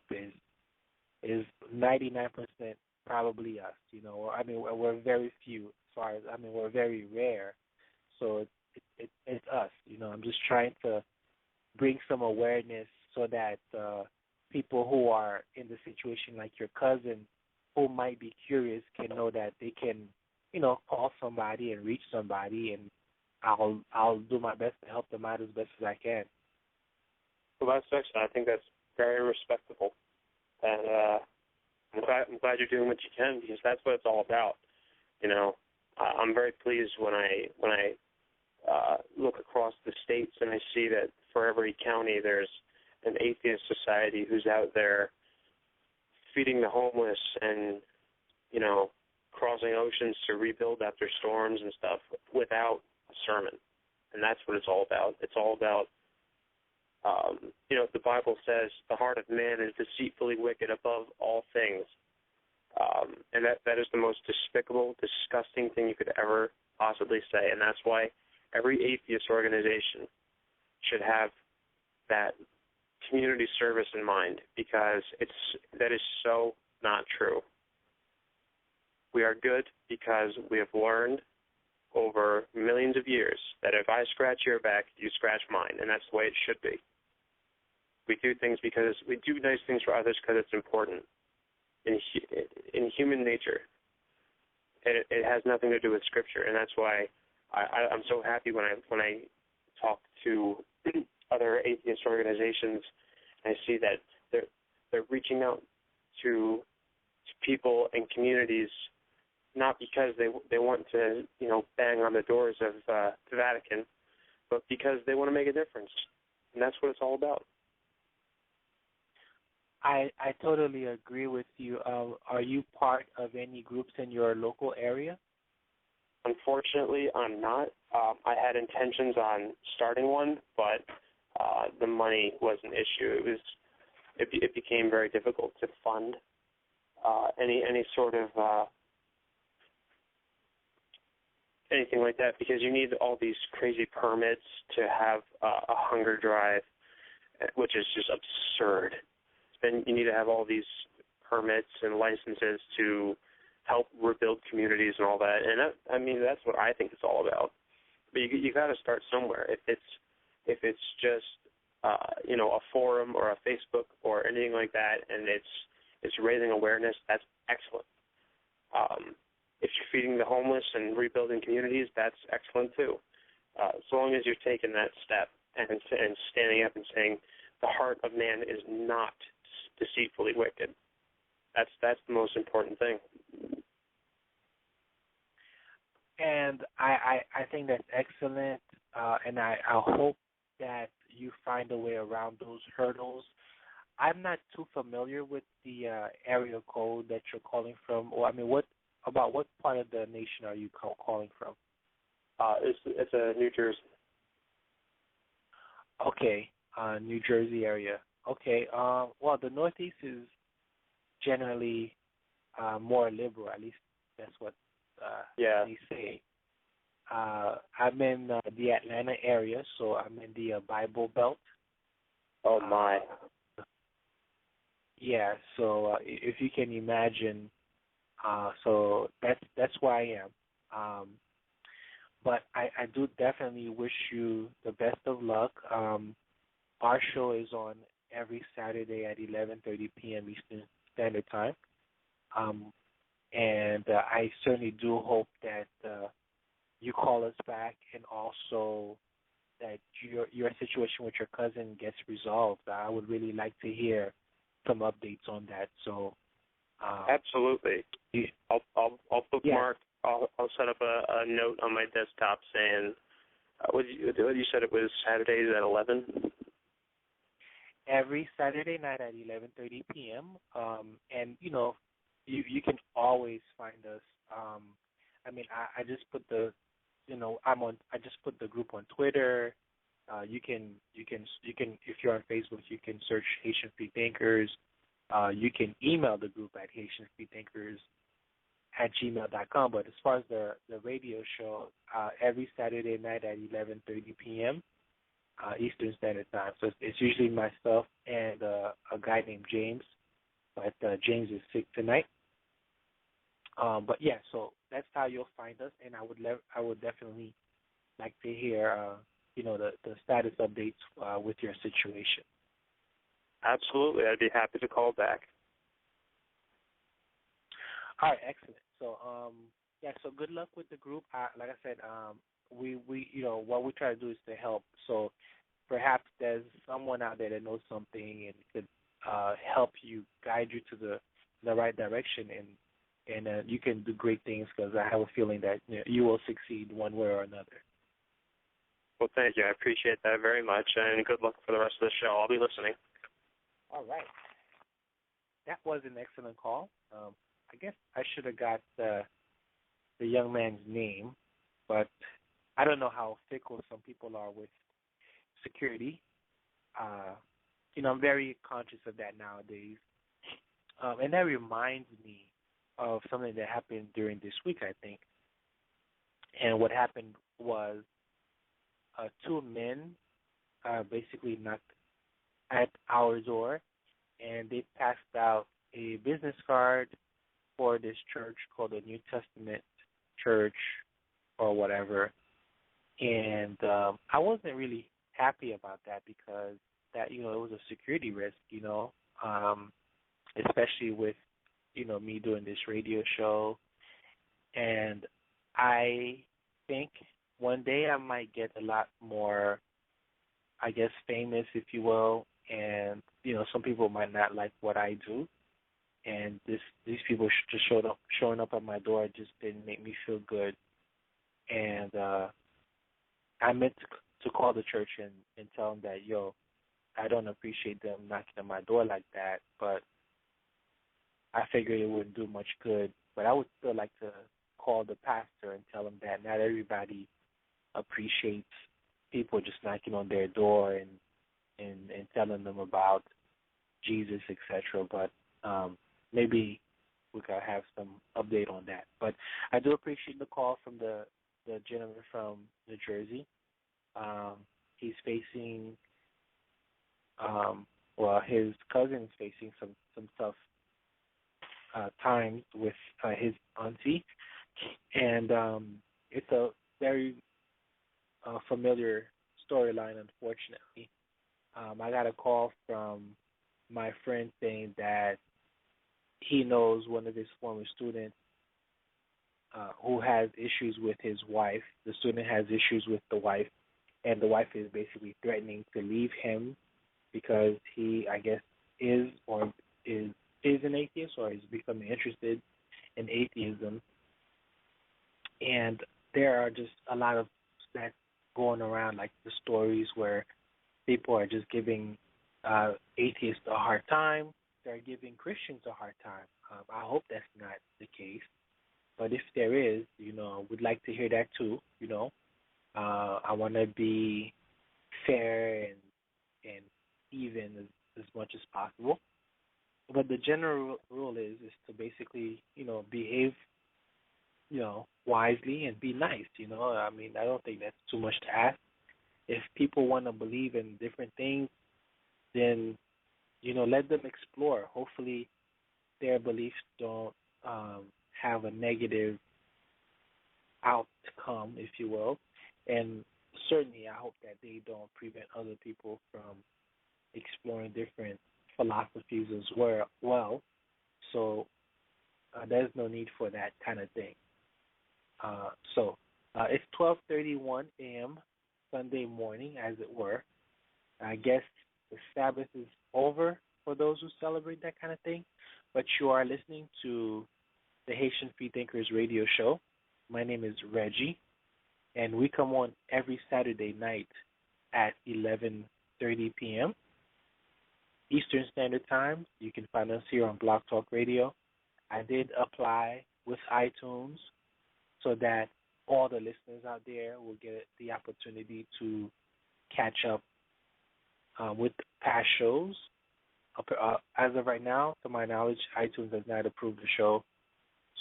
is 99% probably us. We're very few as far as we're very rare. So it's us. I'm just trying to bring some awareness so that people who are in the situation like your cousin, who might be curious, can know that they can, call somebody and reach somebody I'll do my best to help them out as best as I can. Well, that's excellent. I think that's very respectable, and I'm glad you're doing what you can, because that's what it's all about. You know, I'm very pleased when I look across the states and I see that for every county there's an atheist society who's out there feeding the homeless and, you know, crossing oceans to rebuild after storms and stuff without a sermon. And that's what it's all about. It's all about, you know, the Bible says the heart of man is deceitfully wicked above all things. And that is the most despicable, disgusting thing you could ever possibly say. And that's why every atheist organization should have that community service in mind, because that is so not true. We are good because we have learned over millions of years that if I scratch your back, you scratch mine, and that's the way it should be. We do nice things for others because it's important in human nature. It has nothing to do with Scripture, and that's why I'm so happy when I talk to other atheist organizations. I see that they're reaching out to people and communities, not because they want to, you know, bang on the doors of the Vatican, but because they want to make a difference, and that's what it's all about. I totally agree with you. Are you part of any groups in your local area? Unfortunately, I'm not. I had intentions on starting one, but the money was an issue. It became very difficult to fund any sort of anything like that, because you need all these crazy permits to have a hunger drive, which is just absurd. Then you need to have all these permits and licenses to help rebuild communities and all that. And that's what I think it's all about. But you got to start somewhere. If it's just you know, a forum or a Facebook or anything like that, and it's raising awareness, that's excellent. If you're feeding the homeless and rebuilding communities, that's excellent too. So long as you're taking that step and standing up and saying the heart of man is not deceitfully wicked. That's the most important thing. And I think that's excellent, and I hope that you find a way around those hurdles. I'm not too familiar with the area code that you're calling from, or I mean, what part of the nation are you calling from? It's New Jersey. Okay, New Jersey area. Okay, well, the Northeast is generally more liberal. At least that's what they say. I'm in the Atlanta area, so I'm in the Bible Belt. Oh my! Yeah, so if you can imagine, so that's where I am. But I do definitely wish you the best of luck. Our show is on every Saturday at 11:30 p.m. Eastern Standard Time, and I certainly do hope that you call us back, and also that your situation with your cousin gets resolved. I would really like to hear some updates on that. So absolutely, I'll bookmark. Yeah. I'll set up a note on my desktop saying, what you said it was Saturdays at 11? Every Saturday night at 11:30 p.m. And you know, you can always find us. I mean, I just put the, you know, I just put the group on Twitter. You can if you're on Facebook, you can search Haitian Free Thinkers. You can email the group at HaitianFreeThinkers@gmail.com. But as far as the radio show, every Saturday night at 11:30 p.m. Eastern Standard Time. So it's usually myself and a guy named James, but James is sick tonight. But yeah, so that's how you'll find us, and I would definitely like to hear you know, the status updates with your situation. Absolutely, I'd be happy to call back. All right, excellent. So yeah, so good luck with the group. Like I said, we what we try to do is to help. So perhaps there's someone out there that knows something and could help you, guide you to the right direction, and you can do great things, because I have a feeling that you will succeed one way or another. Well, thank you. I appreciate that very much, and good luck for the rest of the show. I'll be listening. All right. That was an excellent call. I guess I should have got the young man's name, but I don't know how fickle some people are with security. I'm very conscious of that nowadays. And that reminds me of something that happened during this week, I think. And what happened was two men basically knocked at our door, and they passed out a business card for this church called the New Testament Church or whatever. And I wasn't really happy about that, because that, it was a security risk, especially with, me doing this radio show. And I think one day I might get a lot more, I guess, famous, if you will, and, some people might not like what I do. And these people just showing up at my door just didn't make me feel good. And I meant to call the church and tell them that, I don't appreciate them knocking at my door like that, but I figured it wouldn't do much good. But I would still like to call the pastor and tell him that not everybody appreciates people just knocking on their door and telling them about Jesus, etc. But maybe we could have some update on that. But I do appreciate the call from the gentleman from New Jersey. He's facing, his cousin's facing some tough times with his auntie, and it's a very familiar storyline, unfortunately. I got a call from my friend saying that he knows one of his former students who has issues with his wife. The student has issues with the wife, and the wife is basically threatening to leave him because he, I guess, is an atheist or is becoming interested in atheism. And there are just a lot of that going around, like the stories where people are just giving atheists a hard time. They're giving Christians a hard time. I hope that's not the case. But if there is, we'd like to hear that too, I want to be fair and even as much as possible. But the general rule is to basically, behave, wisely and be nice, I mean, I don't think that's too much to ask. If people want to believe in different things, then, let them explore. Hopefully their beliefs don't have a negative outcome, if you will. And certainly I hope that they don't prevent other people from exploring different philosophies as well. So there's no need for that kind of thing. So it's 12:31 a.m. Sunday morning, as it were. I guess the Sabbath is over for those who celebrate that kind of thing. But you are listening to the Haitian FREE Thinkers radio show. My name is Reggie, and we come on every Saturday night at 11:30 p.m. Eastern Standard Time. You can find us here on Blog Talk Radio. I did apply with iTunes so that all the listeners out there will get the opportunity to catch up with past shows. As of right now, to my knowledge, iTunes has not approved the show,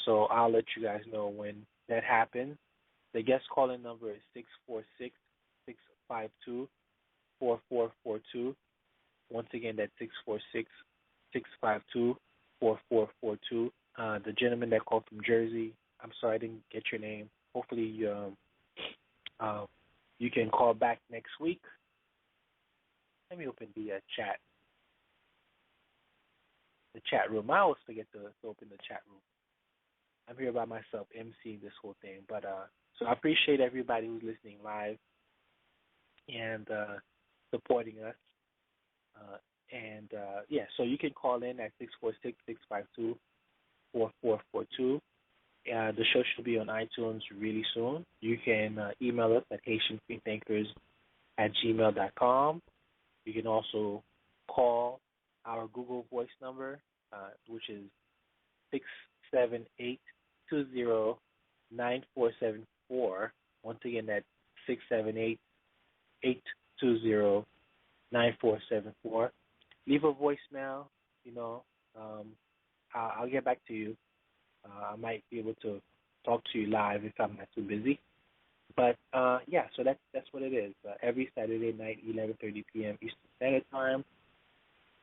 so I'll let you guys know when that happens. The guest calling number is 646-652-4442. Once again, that's 646-652-4442. The gentleman that called from Jersey, I'm sorry I didn't get your name. Hopefully you can call back next week. Let me open the chat room. I always forget to open the chat room. I'm here by myself, emceeing this whole thing. But So I appreciate everybody who's listening live and supporting us. Yeah, so you can call in at 646-652-4442. The show should be on iTunes really soon. You can email us at HaitianFreeThinkers@gmail.com. You can also call our Google Voice number, which is 678-209-474. Once again, that's 678-820-9474. Leave a voicemail. I'll get back to you. I might be able to talk to you live if I'm not too busy. But yeah, so that's what it is. Every Saturday night, 11:30 p.m. Eastern Standard Time.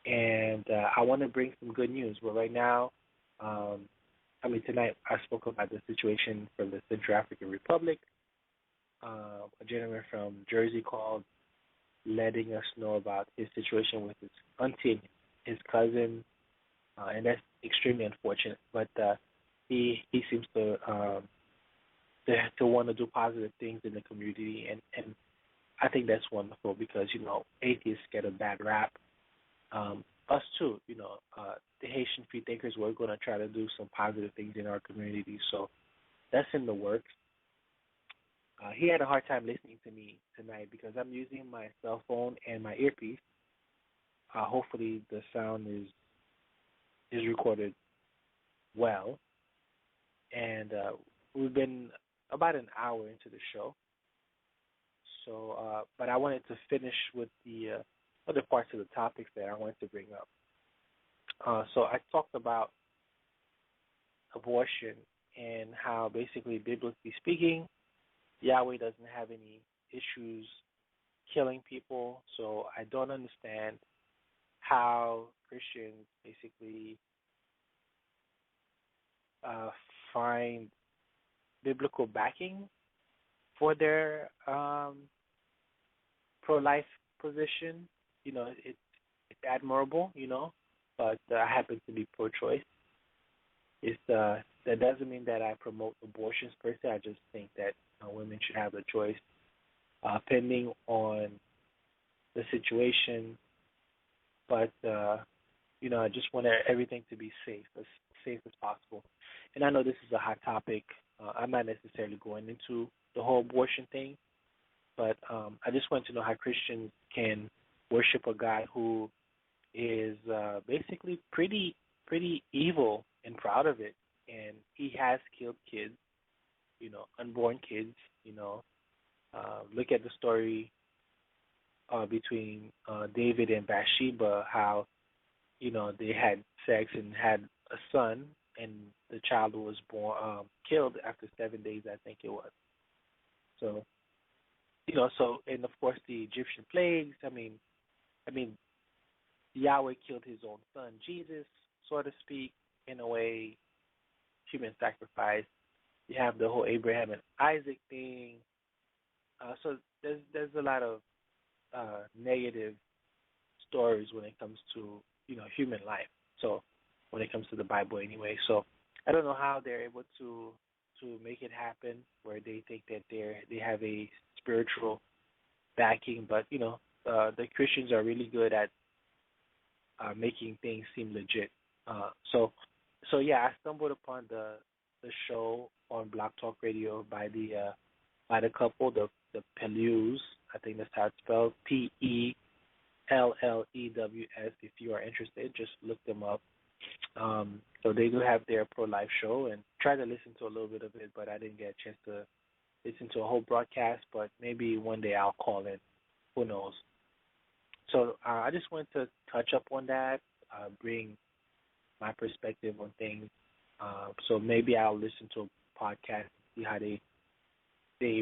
And I want to bring some good news. But right now, tonight I spoke about the situation from the Central African Republic. A gentleman from Jersey called, letting us know about his situation with his auntie and his cousin, and that's extremely unfortunate. But he seems to want to do positive things in the community, and I think that's wonderful because atheists get a bad rap. Us too, the Haitian Free Thinkers, we're going to try to do some positive things in our community, so that's in the works. He had a hard time listening to me tonight because I'm using my cell phone and my earpiece. Hopefully the sound is recorded well. And we've been about an hour into the show. So, but I wanted to finish with the other parts of the topics that I wanted to bring up. So I talked about abortion and how basically, biblically speaking, Yahweh doesn't have any issues killing people. So I don't understand how Christians basically find biblical backing for their pro-life position. It's admirable, but I happen to be pro-choice. That doesn't mean that I promote abortions per se. I just think that women should have a choice, pending on the situation. But I just want everything to be safe as possible. And I know this is a hot topic. I'm not necessarily going into the whole abortion thing, but I just want to know how Christians can worship a God who is basically pretty evil and proud of it, and he has killed kids, unborn kids. Look at the story between David and Bathsheba, how they had sex and had a son, and the child was killed after 7 days, I think it was. So, and of course the Egyptian plagues. I mean, Yahweh killed his own son, Jesus, so to speak, in a way, human sacrifice. You have the whole Abraham and Isaac thing. So there's a lot of negative stories when it comes to human life. So when it comes to the Bible anyway. So I don't know how they're able to make it happen where they think that they have a spiritual backing, but the Christians are really good at making things seem legit. So yeah, I stumbled upon the show on Blog Talk Radio by the couple, the Pellews. I think that's how it's spelled, Pellews. If you are interested, just look them up. So they do have their pro-life show, and try to listen to a little bit of it, but I didn't get a chance to listen to a whole broadcast. But maybe one day I'll call in. Who knows? So I just wanted to touch up on that, bring my perspective on things. So maybe I'll listen to a podcast and see how they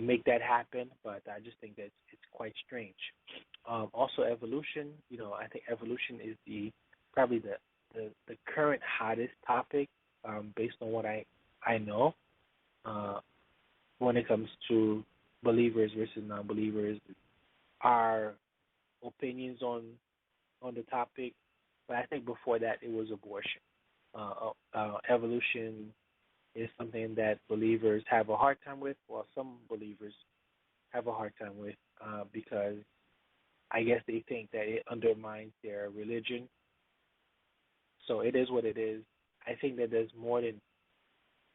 make that happen. But I just think that it's quite strange. Also, evolution. I think evolution is probably the current hottest topic, based on what I know, when it comes to believers versus non-believers. Our opinions on the topic, but I think before that it was abortion. Evolution is something that believers have a hard time with, or some believers have a hard time with, because I guess they think that it undermines their religion. So it is what it is. I think that there's more than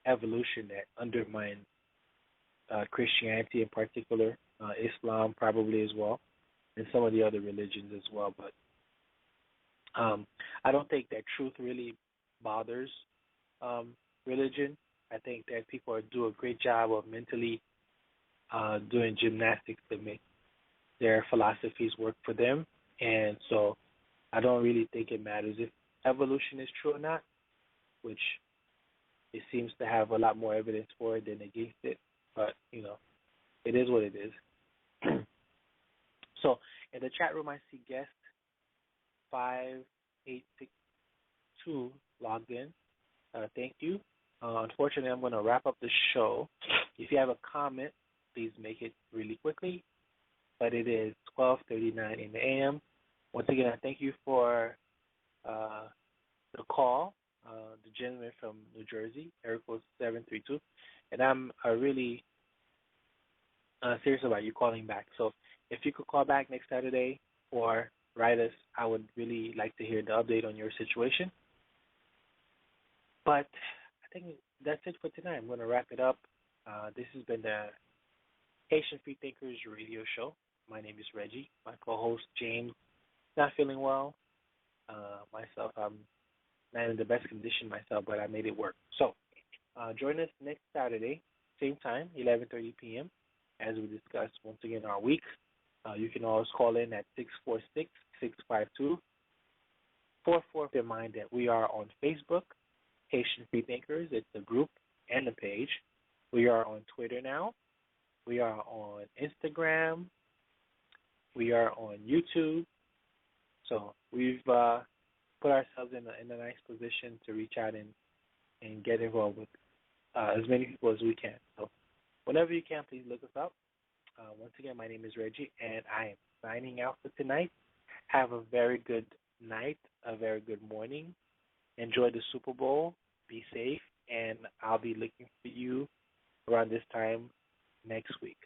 evolution that undermines Christianity in particular, Islam probably as well, and some of the other religions as well. But I don't think that truth really bothers religion. I think that people do a great job of mentally doing gymnastics to make their philosophies work for them. And so I don't really think it matters if evolution is true or not, which it seems to have a lot more evidence for it than against it. But, it is what it is. So in the chat room, I see guest 5862 logged in. Thank you. Unfortunately, I'm going to wrap up the show. If you have a comment, please make it really quickly. But it is 12:39 in the a.m. Once again, I thank you for the call, the gentleman from New Jersey, area code 732. And I'm really serious about you calling back. So if you could call back next Saturday or write us, I would really like to hear the update on your situation. But I think that's it for tonight. I'm going to wrap it up. This has been the Haitian Free Thinkers radio show. My name is Reggie. My co-host, James, not feeling well. Myself, I'm not in the best condition myself, but I made it work. So join us next Saturday, same time, 11:30 p.m., as we discuss, once again, our week. You can always call in at 646-652-44. Bear in mind that we are on Facebook, Haitian Free Thinkers. It's a group and a page. We are on Twitter now. We are on Instagram. We are on YouTube. So we've put ourselves in a nice position to reach out and get involved with as many people as we can. So whenever you can, please look us up. Once again, my name is Reggie, and I am signing out for tonight. Have a very good night, a very good morning. Enjoy the Super Bowl. Be safe, and I'll be looking for you around this time next week.